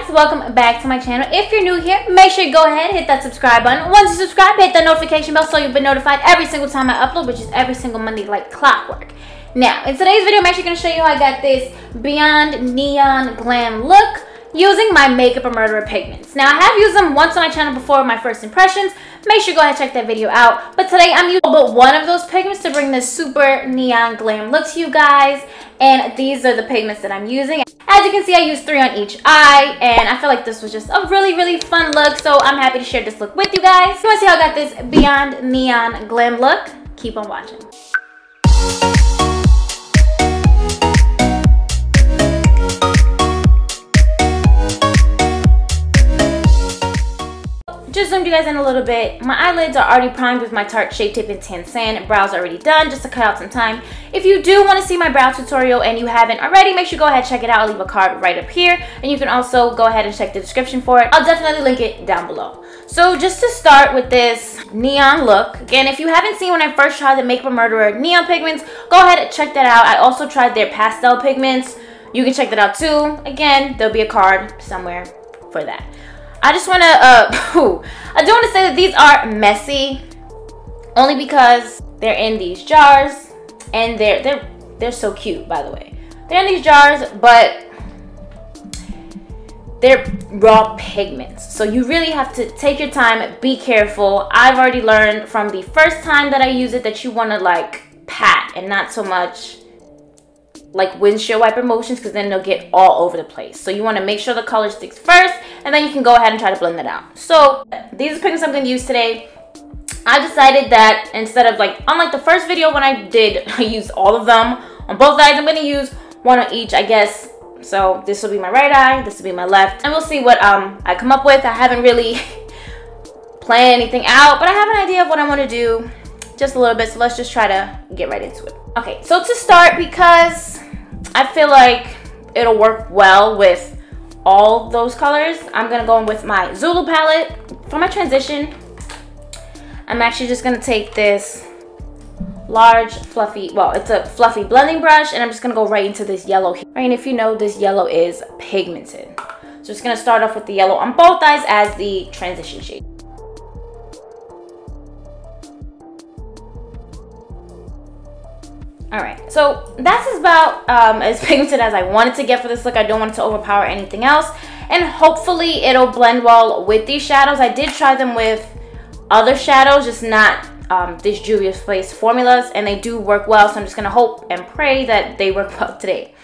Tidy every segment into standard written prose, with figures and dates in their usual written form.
welcome back to my channel. If you're new here, make sure you go ahead and hit that subscribe button. Once you subscribe, hit that notification bell so you'll be notified every single time I upload, which is every single Monday like clockwork. Now, in today's video, I'm actually going to show you how I got this Beyond Neon Glam look using my Makeup a Murderer pigments. Now, I have used them once on my channel before, my first impressions. Make sure you go ahead and check that video out. But today, I'm using but one of those pigments to bring this super neon glam look to you guys. And these are the pigments that I'm using. As you can see, I used 3 on each eye, and I feel like this was just a really fun look, so I'm happy to share this look with you guys. If you want to see how I got this Beyond Neon Glam look, keep on watching. Just zoomed you guys in a little bit. My eyelids are already primed with my Tarte Shape Tape and Tan Sand. Brows are already done, just to cut out some time. If you do want to see my brow tutorial and you haven't already, make sure you go ahead and check it out. I'll leave a card right up here, and you can also go ahead and check the description for it. I'll definitely link it down below. So just to start with this neon look, again, if you haven't seen when I first tried the Makeup a Murderer neon pigments, go ahead and check that out. I also tried their pastel pigments. You can check that out too. Again, there'll be a card somewhere for that. I just want to, I do want to say that these are messy, only because they're in these jars, and they're so cute, by the way. They're in these jars, but they're raw pigments, so you really have to take your time, be careful. I've already learned from the first time that I use it that you want to like pat and not so much like windshield wiper motions, because then they'll get all over the place. So you want to make sure the color sticks first, and then you can go ahead and try to blend it out. So these are pigments I'm going to use today. I decided that instead of like, unlike the first video when I used all of them on both eyes, I'm going to use one on each, I guess. So this will be my right eye, this will be my left, and we'll see what I come up with. I haven't really planned anything out, but I have an idea of what I want to do just a little bit, so let's just try to get right into it. Okay, so to start, because I feel like it'll work well with all those colors, I'm gonna go in with my Zulu palette. For my transition, I'm actually just gonna take this large fluffy, well, it's a fluffy blending brush, and I'm just gonna go right into this yellow here. And if you know, this yellow is pigmented. So just gonna start off with the yellow on both eyes as the transition shade. Alright, so that's about as pigmented as I wanted to get for this look. I don't want it to overpower anything else. And hopefully it'll blend well with these shadows. I did try them with other shadows, just not this Juvia's Place formulas. And they do work well, so I'm just going to hope and pray that they work well today.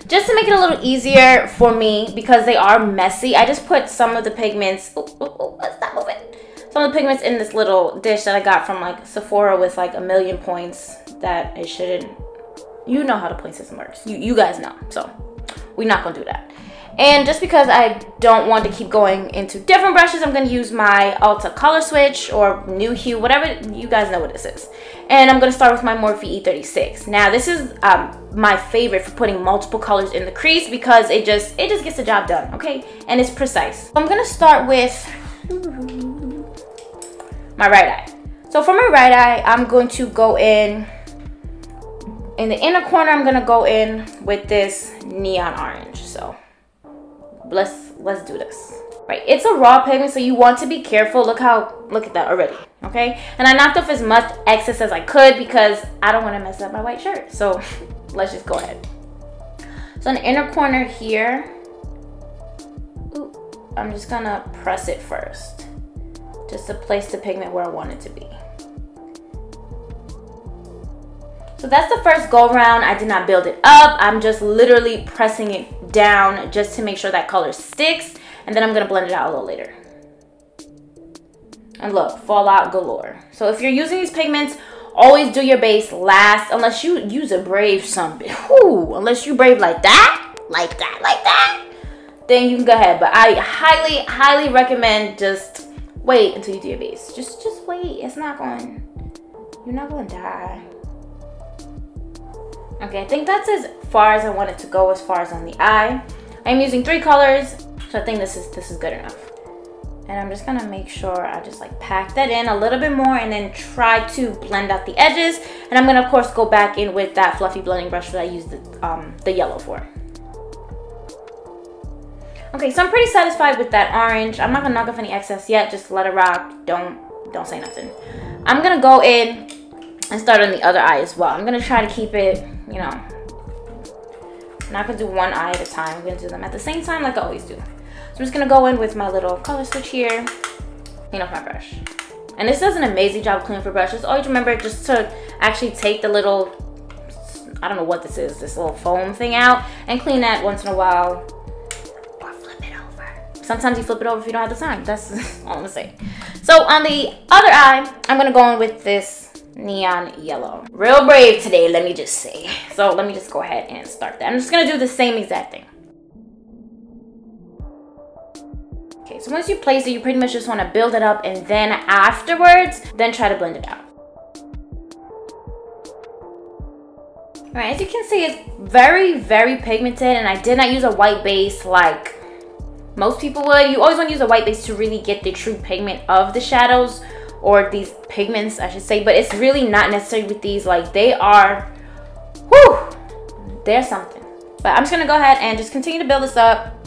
Just to make it a little easier for me, because they are messy, I just put some of the pigments... stop moving. Some of the pigments in this little dish that I got from like Sephora with like 1,000,000 points that it shouldn't. You know how the point system works. You guys know. So we're not going to do that. And just because I don't want to keep going into different brushes, I'm going to use my Ulta Color Switch or New Hue, whatever. You guys know what this is. And I'm going to start with my Morphe E36. Now this is my favorite for putting multiple colors in the crease, because it just gets the job done, okay? And it's precise. So I'm going to start with my right eye. So for my right eye, I'm going to go in the inner corner. I'm going to go in with this neon orange. So let's do this. Right, it's a raw pigment, so you want to be careful. Look at that already, okay? And I knocked off as much excess as I could because I don't want to mess up my white shirt. So let's just go ahead. So in the inner corner here, I'm just gonna press it first, just to place the pigment where I want it to be. So that's the first go around. I did not build it up. I'm just literally pressing it down just to make sure that color sticks. And then I'm gonna blend it out a little later. And look, fallout galore. So if you're using these pigments, always do your base last, unless you use a brave something. Unless you brave like that, then you can go ahead. But I highly recommend just wait until you do your base. Just wait. It's not going, you're not going to die. Okay, I think that's as far as I want it to go as far as on the eye. I'm using 3 colors, so I think this is good enough. And I'm just gonna make sure I just like pack that in a little bit more, and then try to blend out the edges. And I'm gonna of course go back in with that fluffy blending brush that I used the yellow for. Okay, so I'm pretty satisfied with that orange. I'm not gonna knock off any excess yet. Just let it rock. Don't say nothing. I'm gonna go in and start on the other eye as well. I'm gonna try to keep it, you know, I'm not gonna do one eye at a time. I'm gonna do them at the same time like I always do. So I'm just gonna go in with my little color switch here, clean off my brush. And this does an amazing job cleaning for brushes. Always remember just to actually take the little, I don't know what this is, this little foam thing out, and clean that once in a while. Or flip it over. Sometimes you flip it over if you don't have the time. That's all I'm gonna say. So on the other eye, I'm gonna go in with this neon yellow. Real brave today, let me just say. So let me just go ahead and start that. I'm just gonna do the same exact thing. Okay, so once you place it, you pretty much just wanna build it up, and then afterwards, then try to blend it out. All right, as you can see, it's very, very pigmented, and I did not use a white base like most people would. You always want to use a white base to really get the true pigment of the shadows, or these pigments, I should say, but it's really not necessary with these. Like, they are, whew, they're something. But I'm just gonna go ahead and just continue to build this up.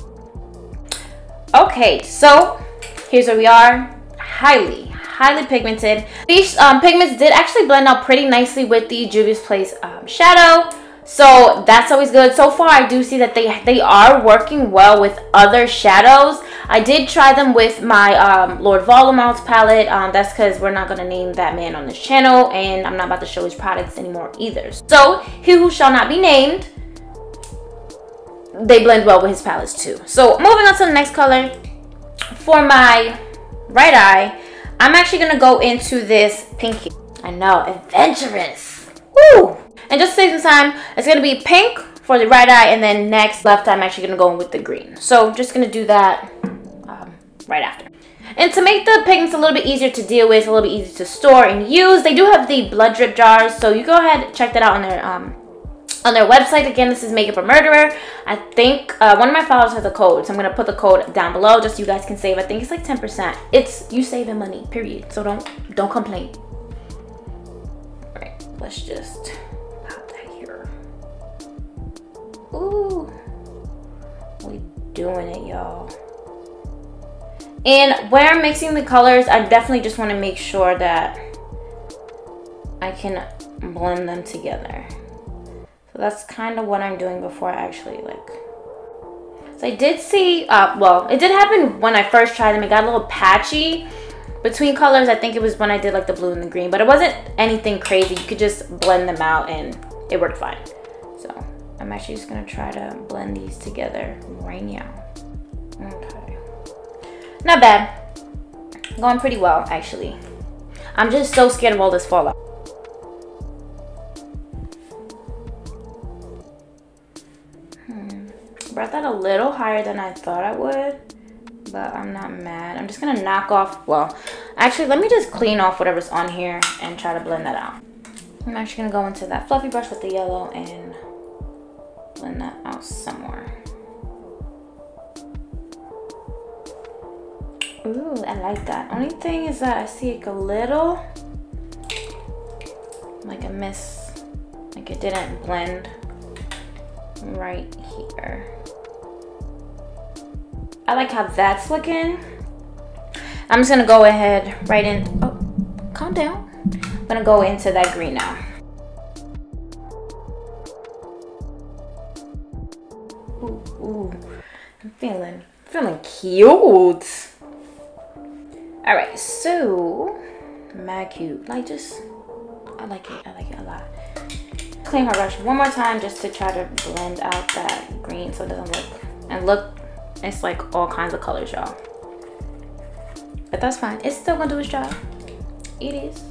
Okay, so here's where we are. Highly pigmented. These pigments did actually blend out pretty nicely with the Juvia's Place shadow, so that's always good. So far I do see that they are working well with other shadows. I did try them with my Lord Voldemort's palette. That's because we're not going to name that man on this channel, and I'm not about to show his products anymore either. So he who shall not be named, they blend well with his palettes too. So moving on to the next color. For my right eye, I'm actually going to go into this pinky. I know, adventurous. Woo! And just to save some time, it's going to be pink for the right eye, and then next left eye, I'm actually going to go in with the green. So I'm just going to do that right after. And to make the pigments a little bit easier to deal with, a little bit easier to store and use, they do have the blood drip jars. So you go ahead and check that out on their website. Again, this is Makeup a Murderer. I think one of my followers has a code, so I'm going to put the code down below just so you guys can save. I think it's like 10%. It's you saving money, period. So don't complain. All right, let's just pop that here. Ooh, we doing it, y'all. And when I'm mixing the colors, I definitely just want to make sure that I can blend them together. So that's kind of what I'm doing before I actually so I did see, well, it did happen when I first tried them. It got a little patchy between colors. I think it was when I did like the blue and the green, but it wasn't anything crazy. You could just blend them out and it worked fine. So I'm actually just gonna try to blend these together right now. Okay. Not bad. Going pretty well, actually. I'm just so scared of all this fallout. Brought that a little higher than I thought I would, but I'm not mad. I'm just gonna knock off, well, actually, let me just clean off whatever's on here and try to blend that out. I'm actually gonna go into that fluffy brush with the yellow and blend that out some more. Ooh, I like that. Only thing is that I see like a little, like a miss, like it didn't blend right here. I like how that's looking. I'm just gonna go ahead right in, oh, calm down. I'm gonna go into that green now. Ooh, ooh. I'm feeling cute. All right, so mad cute. Like, just I like it a lot. Clean my brush one more time just to try to blend out that green so it doesn't look, it's like all kinds of colors, y'all. But that's fine. It's still gonna do its job. It is.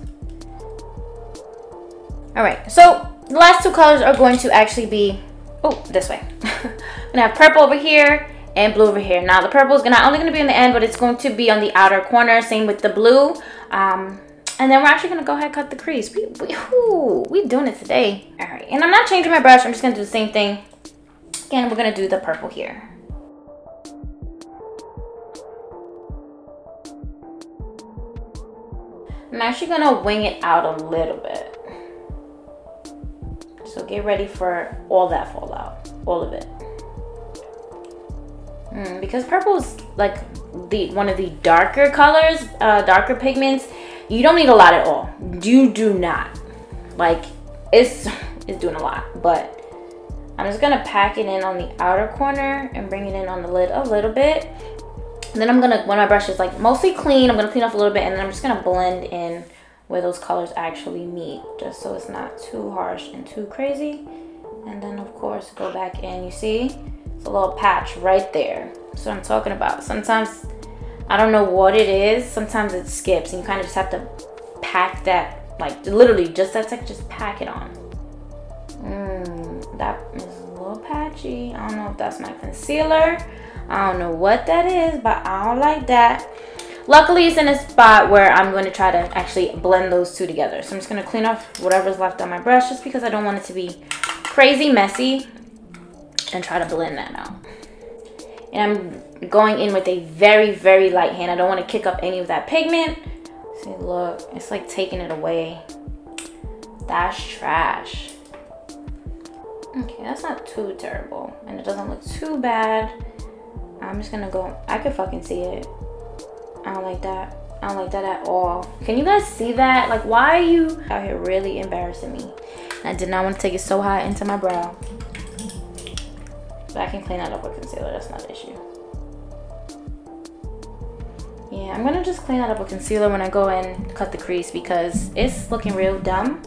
All right, so the last two colors are going to actually be, oh, this way. I'm gonna have purple over here and blue over here. Now the purple is not only gonna be in the end, but it's going to be on the outer corner. Same with the blue. And then we're actually gonna go ahead and cut the crease. We doing it today. All right, and I'm not changing my brush. I'm just gonna do the same thing. Again, we're gonna do the purple here. I'm actually gonna wing it out a little bit. So get ready for all that fallout, all of it. Because purple is like one of the darker colors, darker pigments. You don't need a lot at all. You do not. Like, it's doing a lot. But I'm just gonna pack it in on the outer corner and bring it in on the lid a little bit. And then I'm gonna, when my brush is like mostly clean, I'm gonna clean off a little bit, and then I'm just gonna blend in where those colors actually meet, just so it's not too harsh and too crazy. And then of course go back in. You see, it's a little patch right there. That's what I'm talking about. Sometimes I don't know what it is. Sometimes it skips, and you kind of just have to pack that, like literally just that second, just pack it on. That is a little patchy. I don't know if that's my concealer. I don't know what that is, but I don't like that. Luckily, it's in a spot where I'm going to try to actually blend those two together. So I'm just going to clean off whatever's left on my brush, just because I don't want it to be crazy messy, and try to blend that out. And I'm going in with a very, very light hand. I don't want to kick up any of that pigment. See, look, it's like taking it away. That's trash. Okay, that's not too terrible, and it doesn't look too bad. I'm just gonna go, I could fucking see it. I don't like that. I don't like that at all. Can you guys see that? Like, why are you out here really embarrassing me? And I did not want to take it so high into my brow. But I can clean that up with concealer, that's not an issue. Yeah, I'm gonna just clean that up with concealer when I go in, cut the crease, because it's looking real dumb.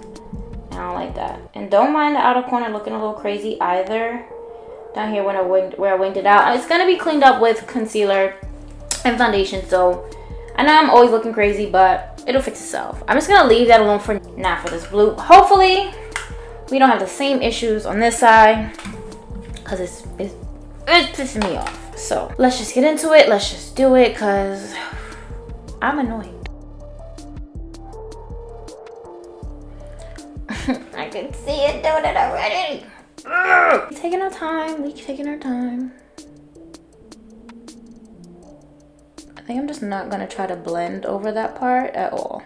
I don't like that. And don't mind the outer corner looking a little crazy either. Down here where I winged it out. It's gonna be cleaned up with concealer and foundation, so I know I'm always looking crazy, but it'll fix itself. I'm just gonna leave that alone for now for this blue. Hopefully we don't have the same issues on this side, because it's pissing me off. So let's just get into it. Let's just do it, because I'm annoyed. I can see it doing it already. Ugh. Taking our time. We taking our time. I think I'm just not gonna try to blend over that part at all.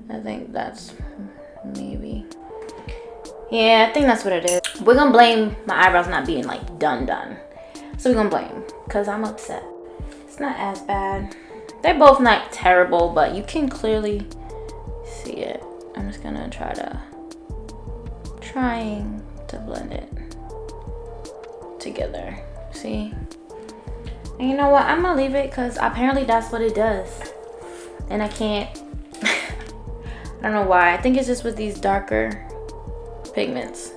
I think that's maybe. Yeah, I think that's what it is. We're gonna blame my eyebrows not being like done. So we're gonna blame, because I'm upset. It's not as bad. They're both not terrible, but you can clearly see it. I'm just gonna trying to blend it together. See? And you know what? I'm gonna leave it, because apparently that's what it does. And I can't. I don't know why. I think it's just with these darker pigments.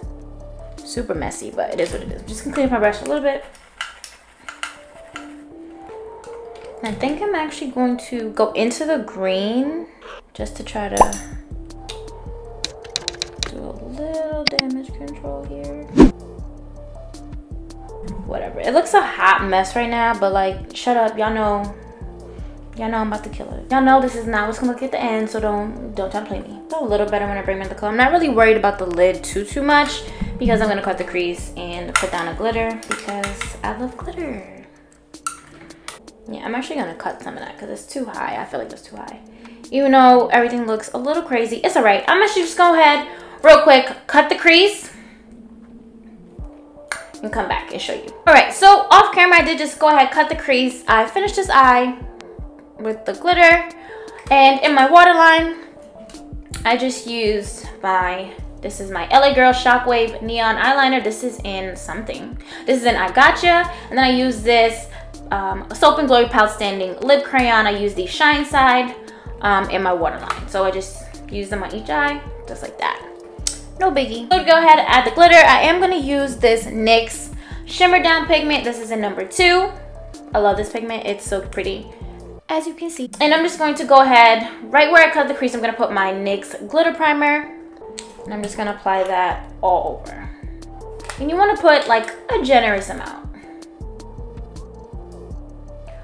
Super messy, but it is what it is. I'm just gonna clean up my brush a little bit. I think I'm actually going to go into the green just to try to do a little damage control here. Whatever. It looks a hot mess right now, but like, shut up. Y'all know I'm about to kill it. Y'all know this is not what's gonna look at the end, so don't try to play me. So a little better when I bring in the color. I'm not really worried about the lid too much, because I'm gonna cut the crease and put down a glitter, because I love glitter. Yeah, I'm actually gonna cut some of that because it's too high. I feel like it's too high. Even though everything looks a little crazy, it's all right. I'm actually just go ahead real quick, cut the crease, and come back and show you. All right, so off camera, I did just go ahead, cut the crease. I finished this eye with the glitter, and in my waterline, I just used this is my LA Girl Shockwave Neon Eyeliner. This is in something. This is in I Gotcha, and then I use this Soap and Glory Palette Standing Lip Crayon. I use the Shine Side in my waterline. So I just use them on each eye, just like that. No biggie. So to go ahead and add the glitter, I am going to use this NYX Shimmer Down pigment. This is in number 2. I love this pigment. It's so pretty, as you can see. And I'm just going to go ahead, right where I cut the crease, I'm going to put my NYX Glitter Primer. And I'm just going to apply that all over. And you want to put like a generous amount.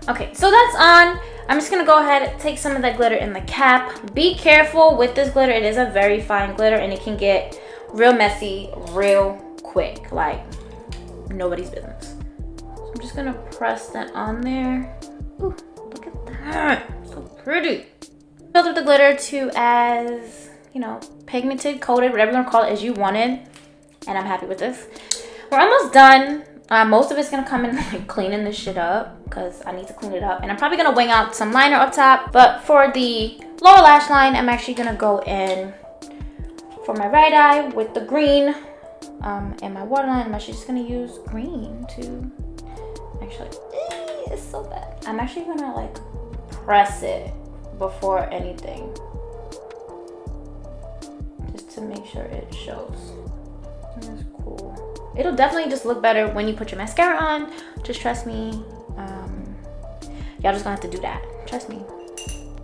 Okay, so that's on. I'm just gonna go ahead and take some of that glitter in the cap. Be careful with this glitter. It is a very fine glitter and it can get real messy real quick, like nobody's business. So I'm just gonna press that on there. Ooh, look at that, so pretty. Filled with the glitter to as, you know, pigmented, coated, whatever you wanna call it, as you wanted. And I'm happy with this. We're almost done. Most of it's gonna come in like cleaning this shit up because I need to clean it up. And I'm probably gonna wing out some liner up top. But for the lower lash line, I'm actually gonna go in for my right eye with the green. And my waterline, I'm actually just gonna use green to actually, it's so bad. I'm actually gonna like press it before anything, just to make sure it shows. That's cool. It'll definitely just look better when you put your mascara on. Just trust me. Y'all just gonna have to do that. Trust me.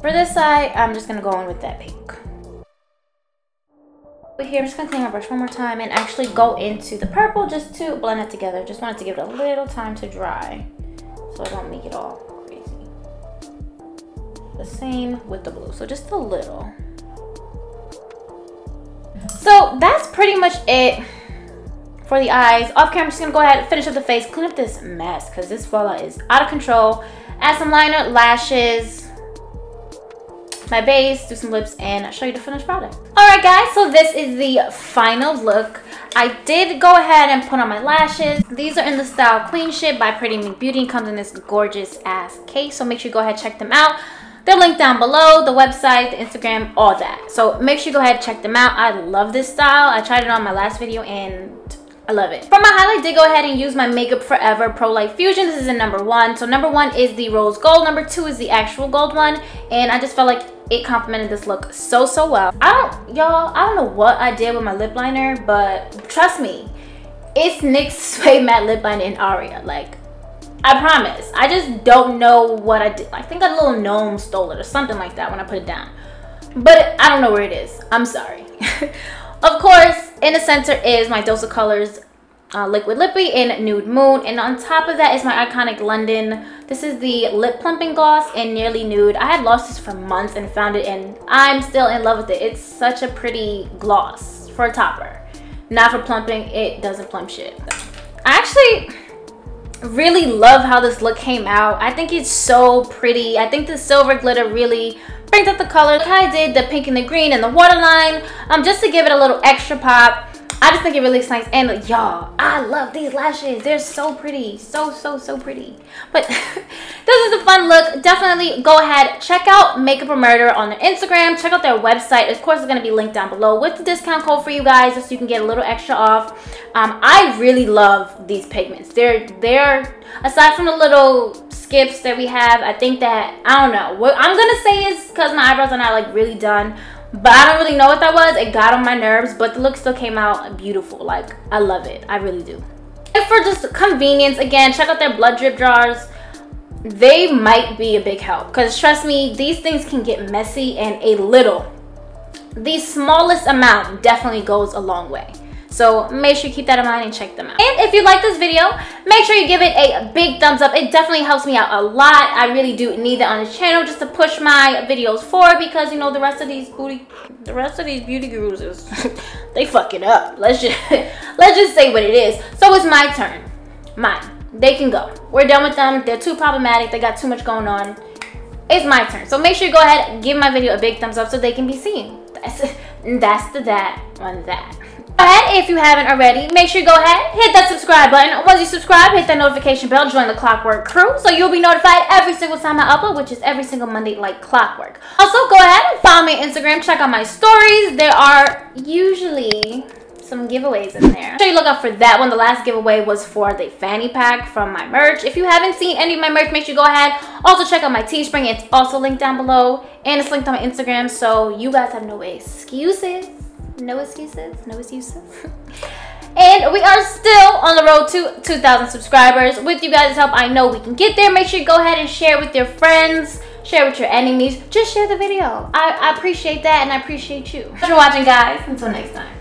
For this side, I'm just gonna go in with that pink. But here, I'm just gonna clean my brush one more time and actually go into the purple just to blend it together. Just wanted to give it a little time to dry so I don't make it all crazy. The same with the blue, so just a little. So that's pretty much it for the eyes. Off camera, I'm just gonna go ahead and finish up the face, clean up this mess because this fallout is out of control. Add some liner, lashes, my base, do some lips, and I'll show you the finished product. Alright guys, so this is the final look. I did go ahead and put on my lashes. These are in the style Queen Shit by Pretty Mink Beauty. It comes in this gorgeous ass case, so make sure you go ahead and check them out. They're linked down below, the website, the Instagram, all that. So make sure you go ahead and check them out. I love this style. I tried it on my last video and I love it. For my highlight, I did go ahead and use my Makeup Forever Pro Light Fusion. This is in number 1. So number 1 is the rose gold. Number 2 is the actual gold one. And I just felt like it complemented this look so well. I don't know what I did with my lip liner, but trust me, it's NYX Suede Matte Lip Liner in ARiiE. Like, I promise. I just don't know what I did. I think a little gnome stole it or something like that when I put it down. But I don't know where it is. I'm sorry. Of course, in the center is my Dose of Colors Liquid Lippy in Nude Moon. And on top of that is my iconic London. This is the Lip Plumping Gloss in Nearly Nude. I had lost this for months and found it, and I'm still in love with it. It's such a pretty gloss for a topper. Not for plumping. It doesn't plump shit. I actually really love how this look came out. I think it's so pretty. I think the silver glitter really brings out the color. Look how I did the pink and the green and the waterline, just to give it a little extra pop. I just think it really looks nice. And y'all, I love these lashes. They're so pretty. So pretty. But this is a fun look. Definitely go ahead, check out Makeup or Murder on their Instagram. Check out their website. Of course, it's going to be linked down below with the discount code for you guys, just so you can get a little extra off. I really love these pigments. They're aside from the little skips that we have, I think that, I don't know. What I'm going to say is because my eyebrows are not like really done. But I don't really know what that was. It got on my nerves, but the look still came out beautiful. Like, I love it. I really do. And for just convenience, again, check out their blood drip jars. They might be a big help. Because trust me, these things can get messy, and the smallest amount definitely goes a long way. So make sure you keep that in mind and check them out. And if you like this video, make sure you give it a big thumbs up. It definitely helps me out a lot. I really do need that on this channel just to push my videos forward, because you know the rest of these beauty gurus is they fuck it up. Let's just say what it is. So it's my turn. Mine. They can go. We're done with them. They're too problematic. They got too much going on. It's my turn. So make sure you go ahead and give my video a big thumbs up so they can be seen. That's the that on that. Go ahead, if you haven't already, make sure you go ahead, hit that subscribe button. Once you subscribe, hit that notification bell, join the Clockwork crew, so you'll be notified every single time I upload, which is every single Monday like clockwork. Also, go ahead and follow me on Instagram, check out my stories. There are usually some giveaways in there. So you look up for that one. The last giveaway was for the fanny pack from my merch. If you haven't seen any of my merch, make sure you go ahead. Also check out my Teespring. It's also linked down below, and it's linked on my Instagram, so you guys have no excuses. No excuses. And we are still on the road to 2,000 subscribers. With you guys' help, I know we can get there. Make sure you go ahead and share with your friends, share with your enemies. Just share the video. I appreciate that, and I appreciate you. Thanks for watching, guys. Until next time.